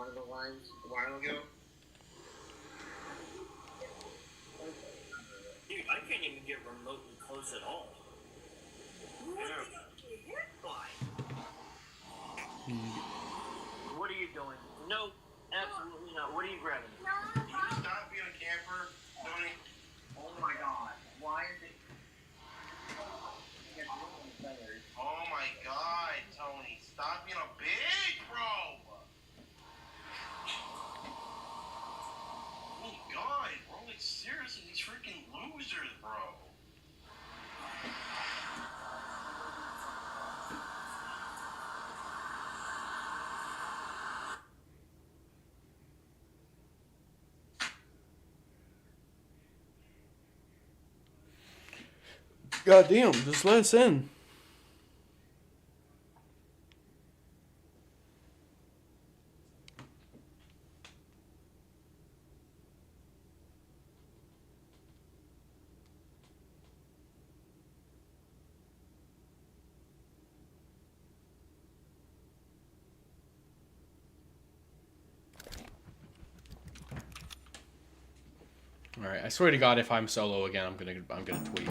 one of the lines a while ago. Dude, I can't even get remotely close at all. What did I get hit by? What are you doing? No, absolutely not. What are you grabbing? Can you stop being a camper, Tony? Oh my god. Why is it... Oh my god, Tony. Stop being a bitch, bro! Oh my god, bro. Like, seriously, these freaking losers, bro. God damn, just let us in. Alright, I swear to God, if I'm solo again, I'm gonna tweet.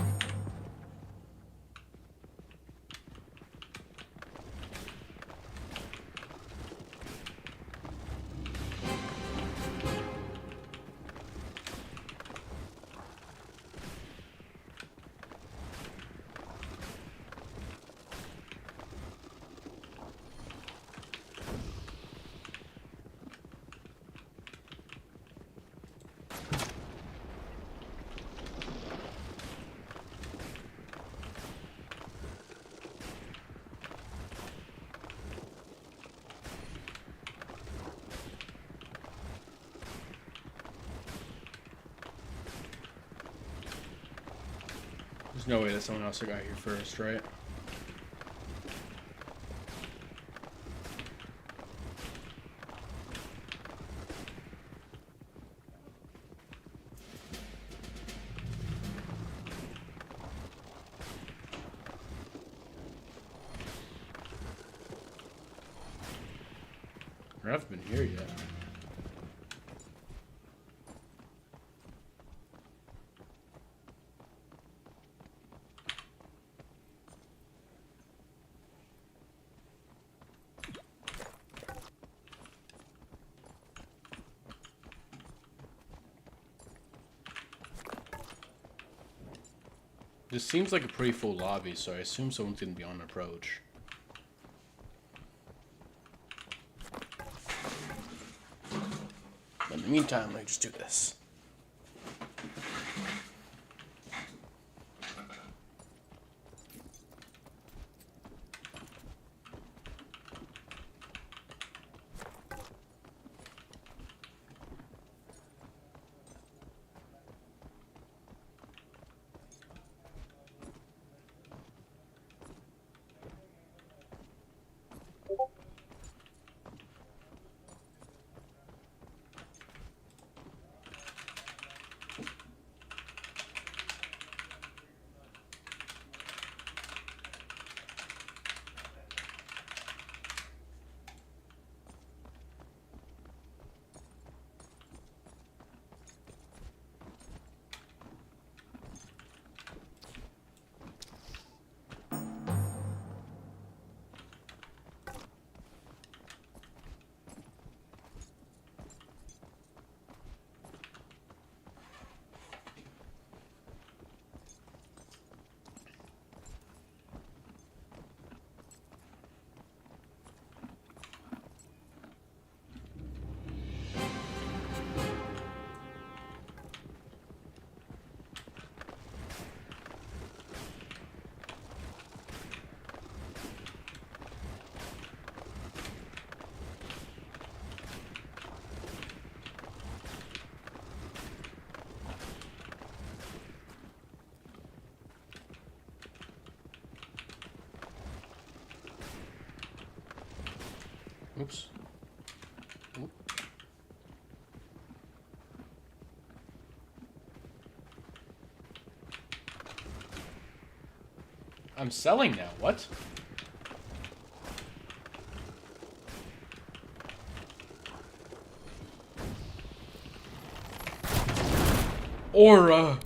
There's no way that someone else got here first, right? I haven't been here yet. This seems like a pretty full lobby, so I assume someone's gonna be on approach. But in the meantime, let me just do this. Oops. Oop. I'm selling now. What? Aura.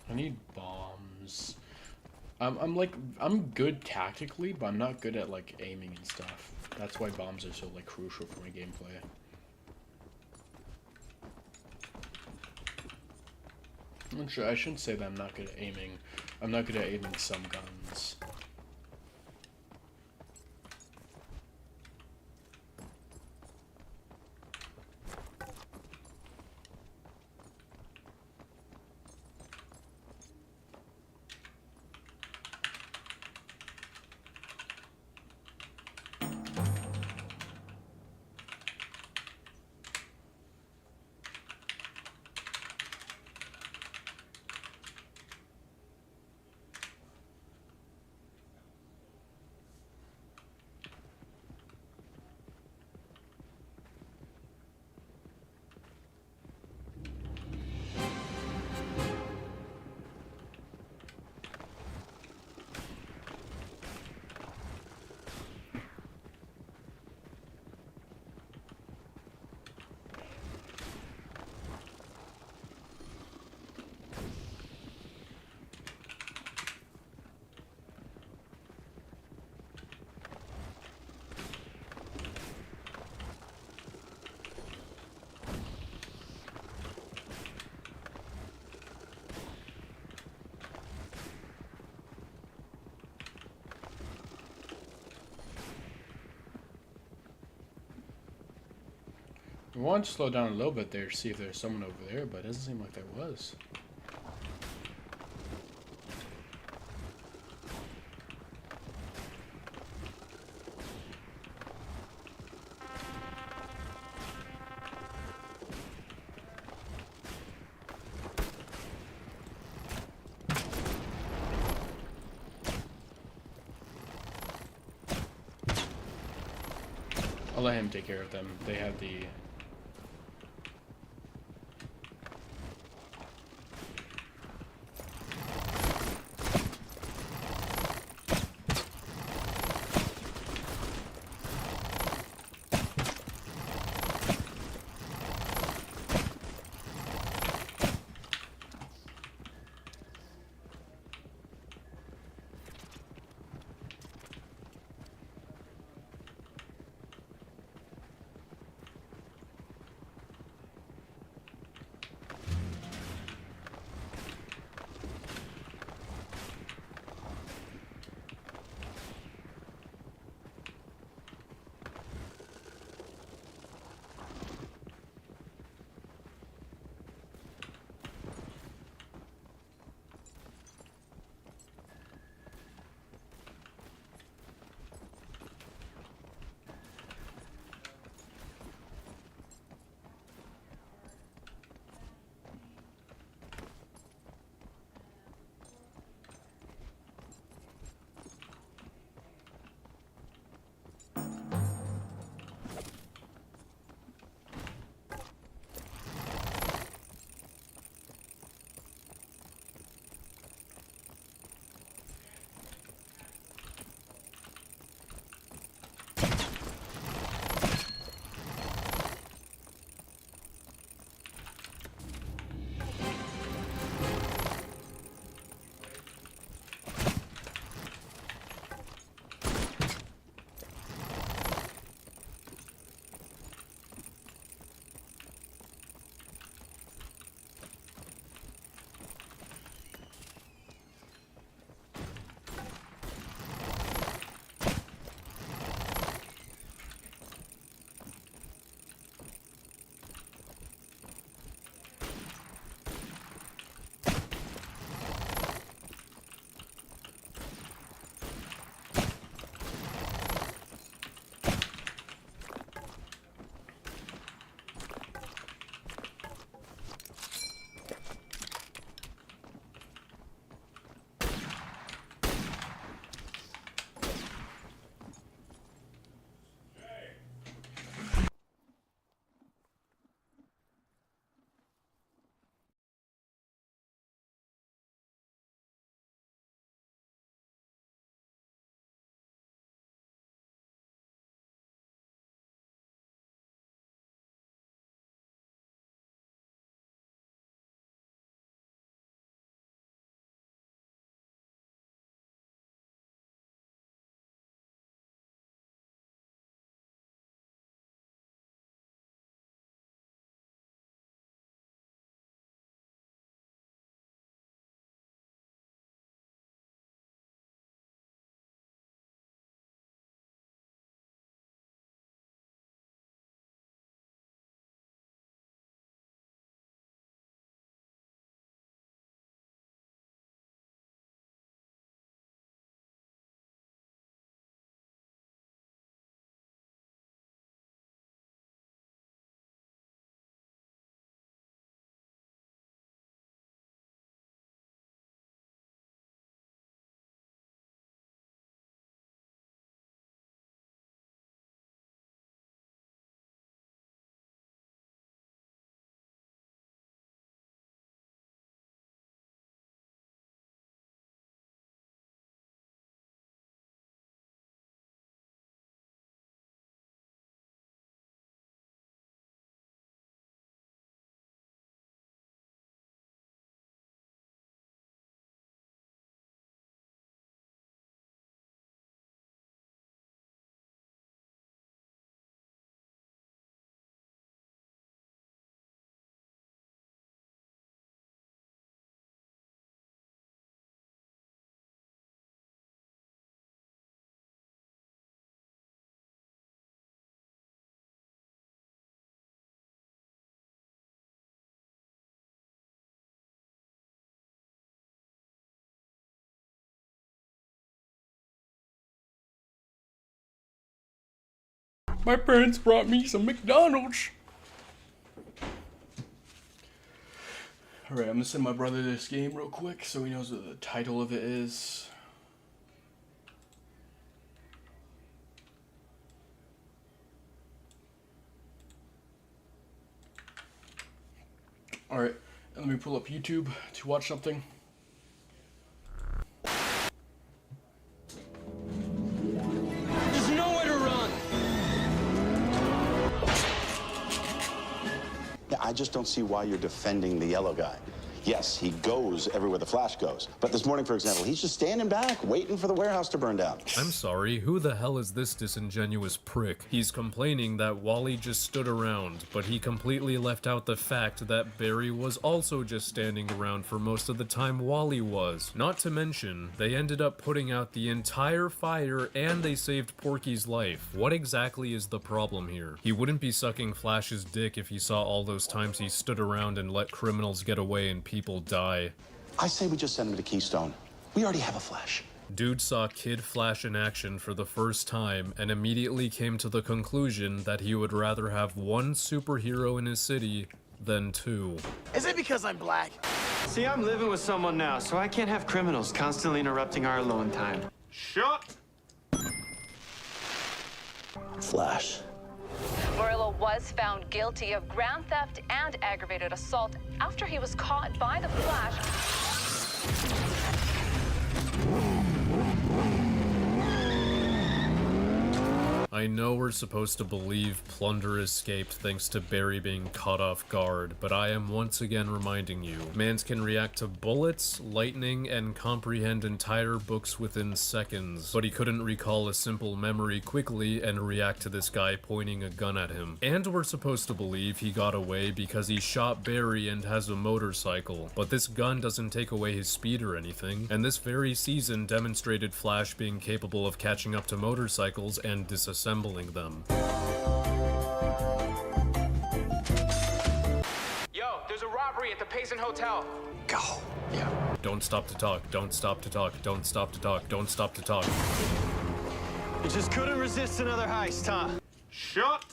I need bombs. I'm good tactically, but I'm not good at like aiming and stuff. That's why bombs are so like crucial for my gameplay. I shouldn't say that I'm not good at aiming. I'm not good at aiming some guns. I wanted to slow down a little bit there to see if there's someone over there, but it doesn't seem like there was. I'll let him take care of them. They have the... My parents brought me some McDonald's. Alright, I'm gonna send my brother this game real quick so he knows what the title of it is. Alright, let me pull up YouTube to watch something. There's nowhere to run! Yeah, I just don't see why you're defending the yellow guy. Yes, he goes everywhere the Flash goes. But this morning, for example, he's just standing back, waiting for the warehouse to burn down. I'm sorry, who the hell is this disingenuous prick? He's complaining that Wally just stood around, but he completely left out the fact that Barry was also just standing around for most of the time Wally was. Not to mention, they ended up putting out the entire fire and they saved Porky's life. What exactly is the problem here? He wouldn't be sucking Flash's dick if he saw all those times he stood around and let criminals get away and people die. I say we just send him to Keystone. We already have a Flash. Dude saw Kid Flash in action for the first time and immediately came to the conclusion that he would rather have one superhero in his city than two. Is it because I'm black? See, I'm living with someone now, so I can't have criminals constantly interrupting our alone time. Shut! Flash. Murillo was found guilty of grand theft and aggravated assault after he was caught by the Flash. I know we're supposed to believe Plunder escaped thanks to Barry being caught off guard, but I am once again reminding you, mans can react to bullets, lightning, and comprehend entire books within seconds, but he couldn't recall a simple memory quickly and react to this guy pointing a gun at him. And we're supposed to believe he got away because he shot Barry and has a motorcycle, but this gun doesn't take away his speed or anything, and this very season demonstrated Flash being capable of catching up to motorcycles and disassembling them. Yo, there's a robbery at the Payson Hotel. Go. Yeah. Don't stop to talk, don't stop to talk, don't stop to talk, don't stop to talk. You just couldn't resist another heist, huh? Shut!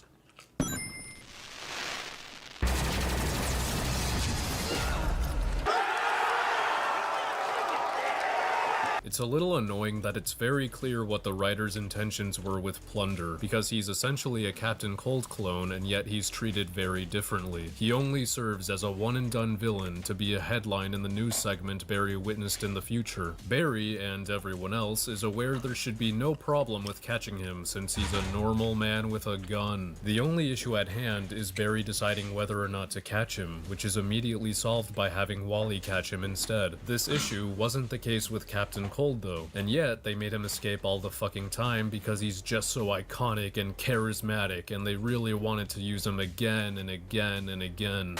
It's a little annoying that it's very clear what the writer's intentions were with Plunder, because he's essentially a Captain Cold clone and yet he's treated very differently. He only serves as a one-and-done villain to be a headline in the news segment Barry witnessed in the future. Barry, and everyone else, is aware there should be no problem with catching him since he's a normal man with a gun. The only issue at hand is Barry deciding whether or not to catch him, which is immediately solved by having Wally catch him instead. This issue wasn't the case with Captain Cold though, and yet they made him escape all the fucking time because he's just so iconic and charismatic, and they really wanted to use him again and again and again.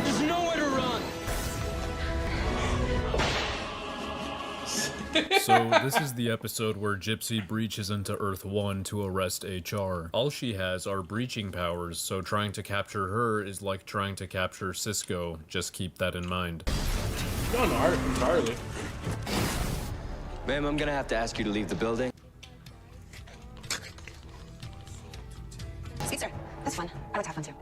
There's nowhere to run! So this is the episode where Gypsy breaches into Earth 1 to arrest HR. All she has are breaching powers, so trying to capture her is like trying to capture Cisco. Just keep that in mind. Not entirely. Ma'am, I'm gonna have to ask you to leave the building. Sweet sir, that's fun. I like to have fun too.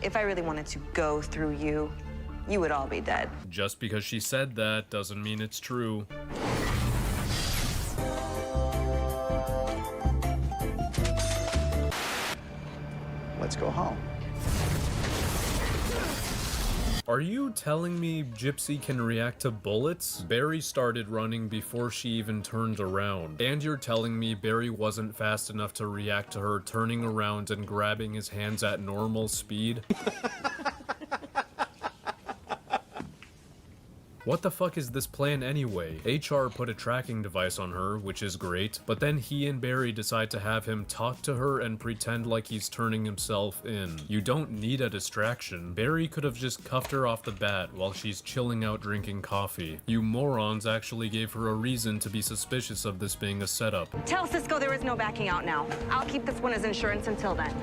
If I really wanted to go through you, you would all be dead. Just because she said that doesn't mean it's true. Let's go home. Are you telling me Gypsy can react to bullets? Barry started running before she even turned around. And you're telling me Barry wasn't fast enough to react to her turning around and grabbing his hands at normal speed? What the fuck is this plan anyway? HR put a tracking device on her, which is great, but then he and Barry decide to have him talk to her and pretend like he's turning himself in. You don't need a distraction. Barry could have just cuffed her off the bat while she's chilling out drinking coffee. You morons actually gave her a reason to be suspicious of this being a setup. Tell Cisco there is no backing out now. I'll keep this one as insurance until then.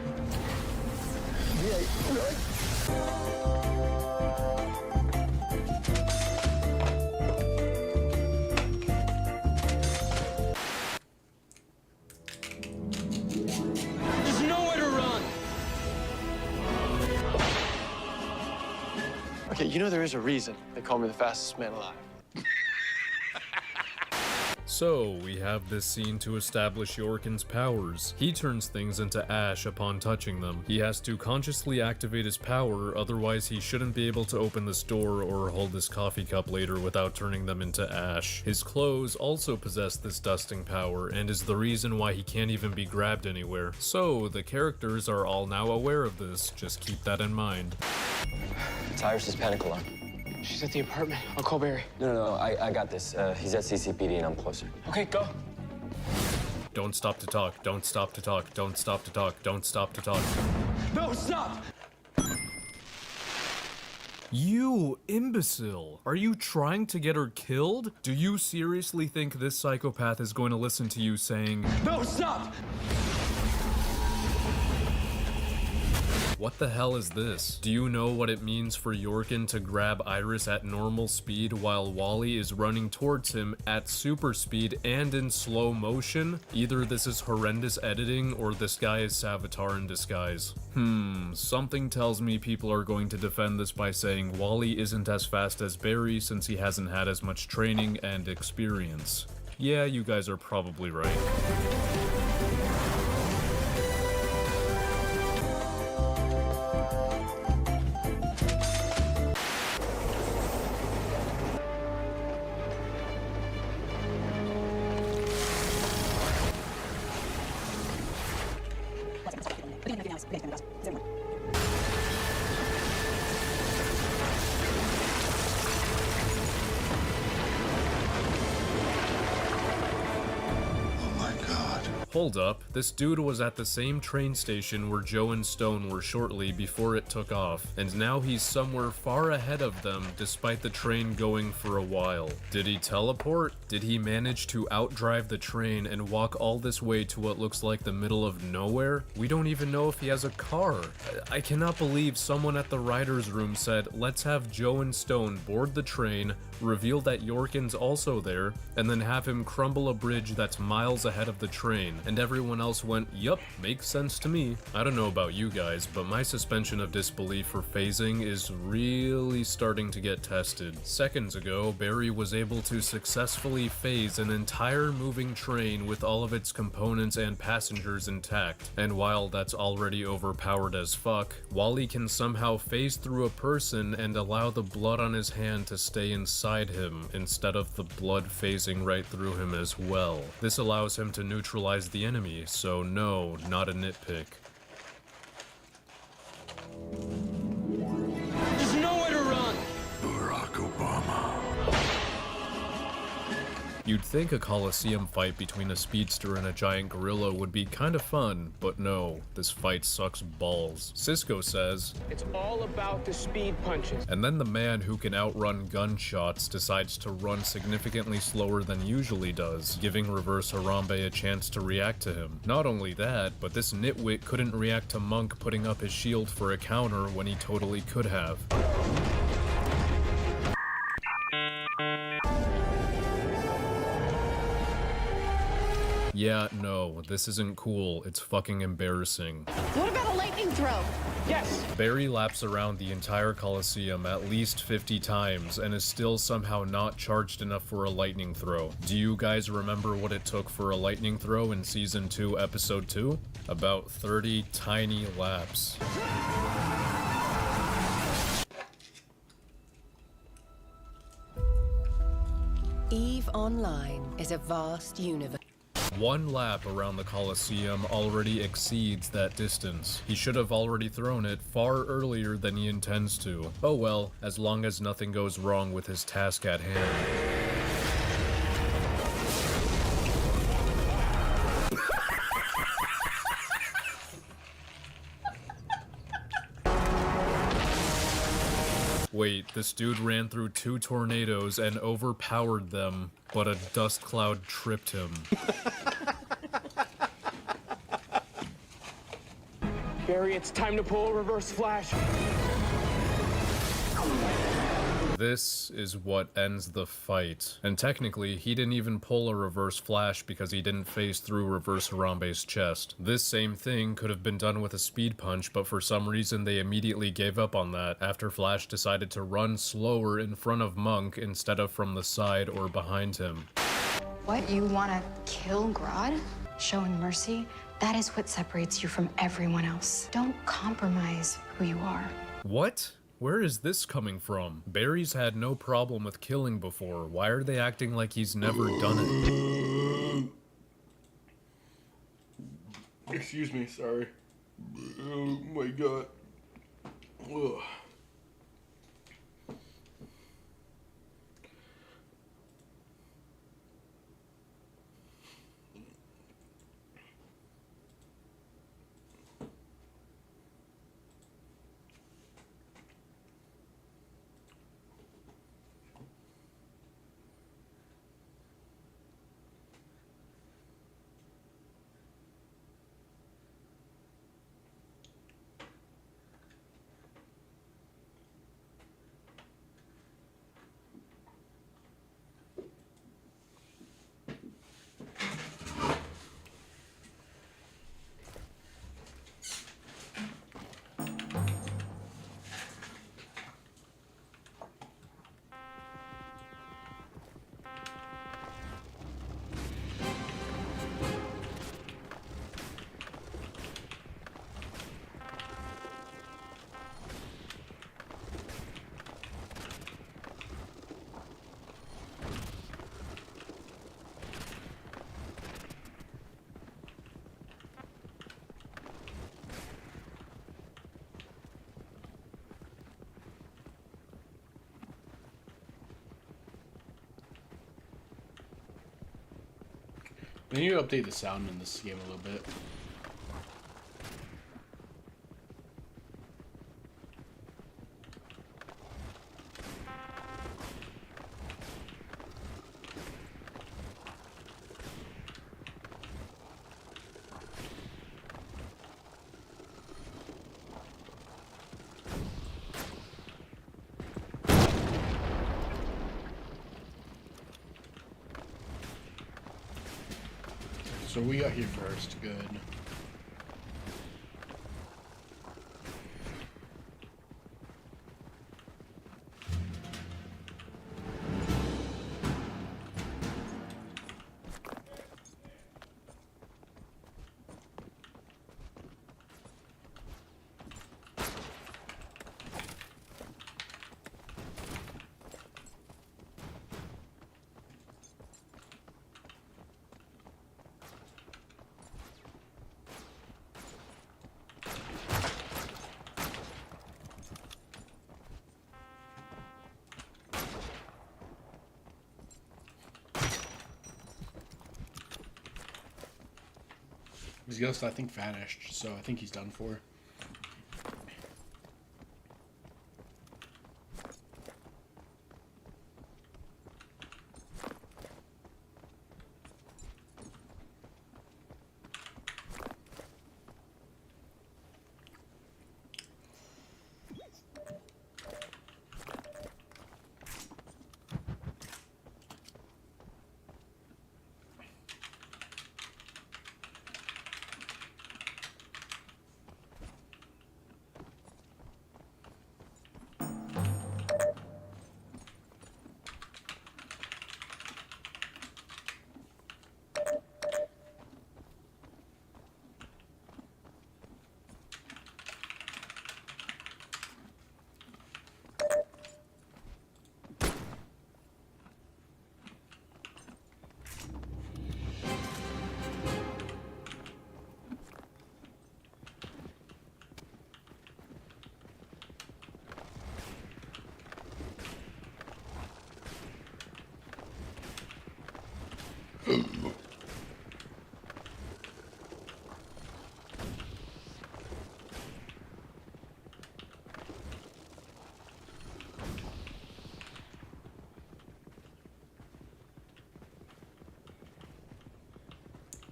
There's nowhere to run. Okay, you know there is a reason they call me the fastest man alive. So, we have this scene to establish Yorkin's powers. He turns things into ash upon touching them. He has to consciously activate his power, otherwise he shouldn't be able to open this door or hold this coffee cup later without turning them into ash. His clothes also possess this dusting power, and is the reason why he can't even be grabbed anywhere. So, the characters are all now aware of this, just keep that in mind. It's Iris's panic alarm. She's at the apartment. I'll call Barry. No, I got this. He's at CCPD and I'm closer. Okay, go. Don't stop to talk, don't stop to talk, don't stop to talk, don't stop to talk. No, stop! You imbecile! Are you trying to get her killed? Do you seriously think this psychopath is going to listen to you saying, No, stop! what the hell is this? Do you know what it means for Yorkin to grab Iris at normal speed while Wally is running towards him at super speed and in slow motion? Either this is horrendous editing or this guy is Savitar in disguise. Something tells me people are going to defend this by saying Wally isn't as fast as Barry since he hasn't had as much training and experience. Yeah, you guys are probably right. Hold up, this dude was at the same train station where Joe and Stone were shortly before it took off, and now he's somewhere far ahead of them despite the train going for a while. Did he teleport? Did he manage to outdrive the train and walk all this way to what looks like the middle of nowhere? We don't even know if he has a car. I cannot believe someone at the writer's room said, let's have Joe and Stone board the train, reveal that Yorkin's also there, and then have him crumble a bridge that's miles ahead of the train. And everyone else went, yup, makes sense to me. I don't know about you guys, but my suspension of disbelief for phasing is really starting to get tested. Seconds ago, Barry was able to successfully phase an entire moving train with all of its components and passengers intact. And while that's already overpowered as fuck, Wally can somehow phase through a person and allow the blood on his hand to stay inside him instead of the blood phasing right through him as well. This allows him to neutralize the enemy, so no, not a nitpick. There's nowhere to run. Barack Obama. You'd think a Coliseum fight between a speedster and a giant gorilla would be kind of fun, but no, this fight sucks balls. Cisco says, It's all about the speed punches. and then the man who can outrun gunshots decides to run significantly slower than usually does, giving Reverse Harambe a chance to react to him. Not only that, but this nitwit couldn't react to Monk putting up his shield for a counter when he totally could have. Yeah, no, this isn't cool. It's fucking embarrassing. What about a lightning throw? Yes. Barry laps around the entire Coliseum at least 50 times and is still somehow not charged enough for a lightning throw. Do you guys remember what it took for a lightning throw in Season 2, Episode 2? About 30 tiny laps. EVE Online is a vast universe. One lap around the Colosseum already exceeds that distance. He should have already thrown it far earlier than he intends to. Oh well, as long as nothing goes wrong with his task at hand. Wait, this dude ran through 2 tornadoes and overpowered them, but a dust cloud tripped him. Barry, it's time to pull a reverse flash. This is what ends the fight. And technically, he didn't even pull a reverse flash because he didn't phase through reverse Harambe's chest. This same thing could have been done with a speed punch, but for some reason they immediately gave up on that after Flash decided to run slower in front of Monk instead of from the side or behind him. What, you want to kill Grodd? Showing mercy? That is what separates you from everyone else. Don't compromise who you are. What? Where is this coming from? Barry's had no problem with killing before. Why are they acting like he's never done it? Excuse me, sorry. Oh my god. Ugh. We need to update the sound in this game a little bit. So we got here first, good. His ghost, I think, vanished, so I think he's done for.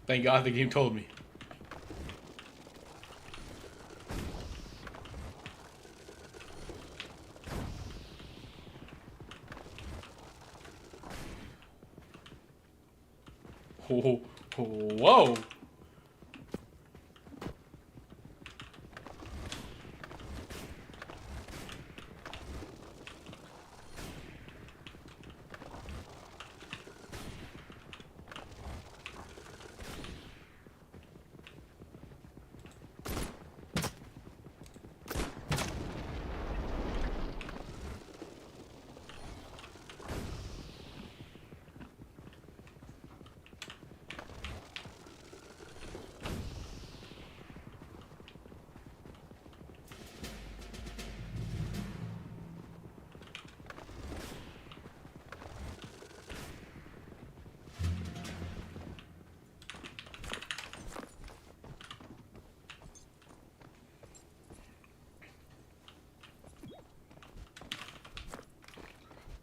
Thank God the game told me. Oh, whoa!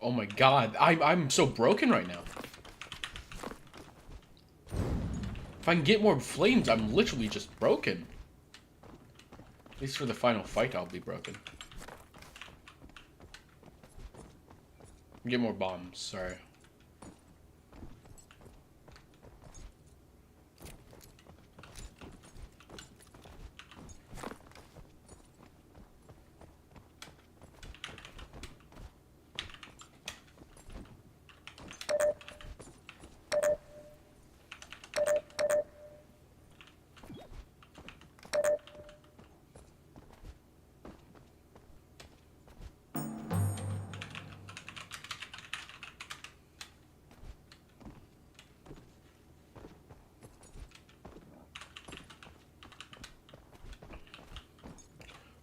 Oh my God, I'm so broken right now. If I can get more flames, I'm literally just broken. At least for the final fight, I'll be broken. Get more bombs, sorry.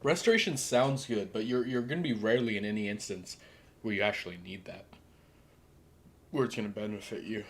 Restoration sounds good, but you're gonna be rarely in any instance where you actually need that. Where it's gonna benefit you.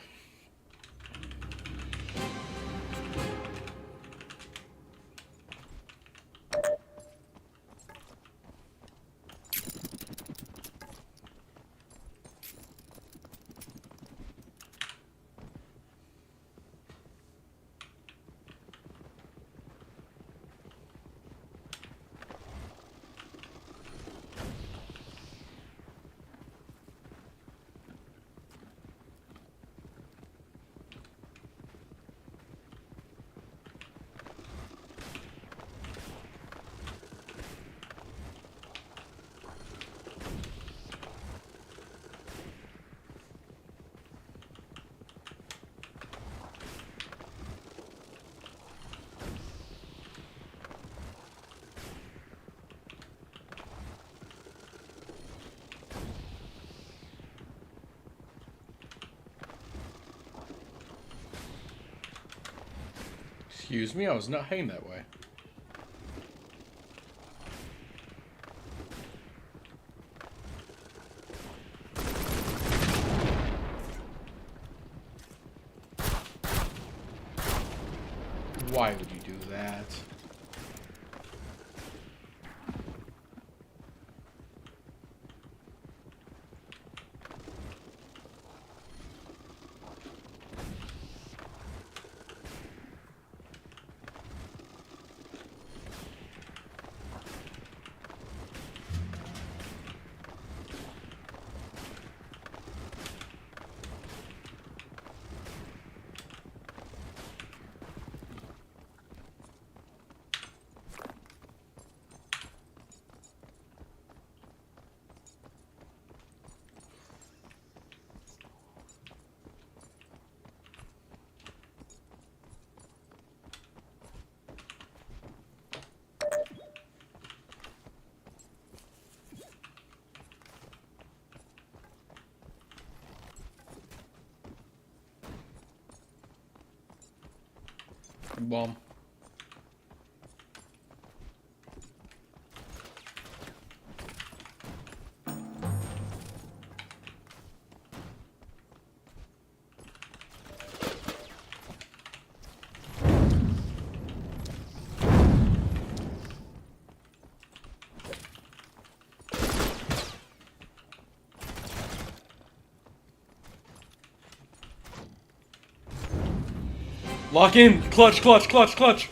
Excuse me, I was not heading that way. Why would you do that? Bomb. Lock in. Clutch, clutch, clutch, clutch.